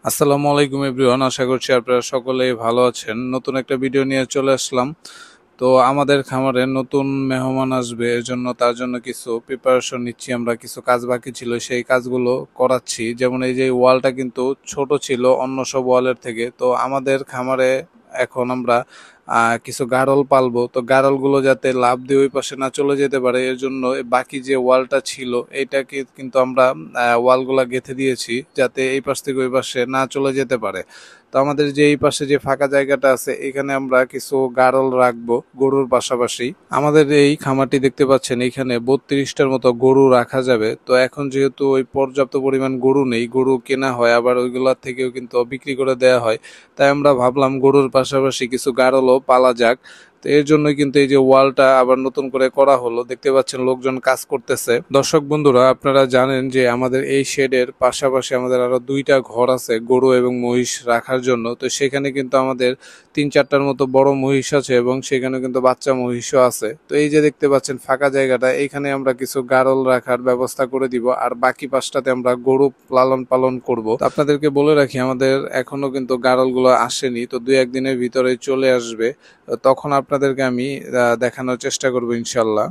আসসালামু আলাইকুম এভরিওয়ান, আশা করছি আপনারা সকলেই ভালো আছেন। নতুন একটা ভিডিও নিয়ে চলে আসলাম। তো আমাদের খামারে নতুন মেহমান আসবে, এর জন্য তার জন্য কিছু প্রিপারেশন নিচ্ছি। আমরা কিছু কাজ বাকি ছিল, সেই কাজগুলো করাচ্ছি। যেমন এই যে ওয়ালটা কিন্তু ছোট ছিল অন্য সব ওয়ালের থেকে। তো আমাদের খামারে এখন আমরা কিছু গাড়ল পালবো। তো গাড়লগুলো যাতে লাফ দিয়ে ওই পাশে না চলে যেতে পারে, এর জন্য বাকি যে ওয়ালটা ছিল এইটাকে কিন্তু আমরা ওয়ালগুলা গেঁথে দিয়েছি, যাতে এই পাশ থেকে ওই পাশে না চলে যেতে পারে। তো আমাদের যে এই পাশে যে ফাঁকা জায়গাটা আছে, এখানে আমরা কিছু গাড়ল রাখবো গরুর পাশাপাশি। আমাদের এই খামারটি দেখতে পাচ্ছেন, এখানে 32টার মতো গরু রাখা যাবে। তো এখন যেহেতু ওই পর্যাপ্ত পরিমাণ গরু নেই, গরু কেনা হয় আবার ওইগুলোর থেকেও কিন্তু বিক্রি করে দেওয়া হয়, তাই আমরা ভাবলাম গরুর পাশাপাশি কিছু গাড়লও পালা যাক। তো এর জন্যই কিন্তু এই যে ওয়ালটা আবার নতুন করে করা হলো। দেখতে পাচ্ছেন লোকজন কাজ করতেছে। দর্শক বন্ধুরা, আপনারা জানেন যে আমাদের এই শেডের পাশাপাশি আমাদের আরো দুইটা ঘর আছে গরু এবং মহিষ রাখার জন্য। তো সেখানে কিন্তু আমাদের 3-4টার মতো বড় মহিষ আছে এবং সেখানে কিন্তু বাচ্চা মহিষও আছে। তো এই যে দেখতে পাচ্ছেন ফাঁকা জায়গাটা, এখানে আমরা কিছু গাড়ল রাখার ব্যবস্থা করে দিব, আর বাকি পাশটাতে আমরা গরু লালন পালন করব। তো আপনাদেরকে বলে রাখি, আমাদের এখনো কিন্তু গাড়লগুলো আসেনি, তো 2-1 দিনের ভিতরে চলে আসবে। তখন আপনাদেরকে আমি দেখানোর চেষ্টা করবো ইনশাল্লাহ।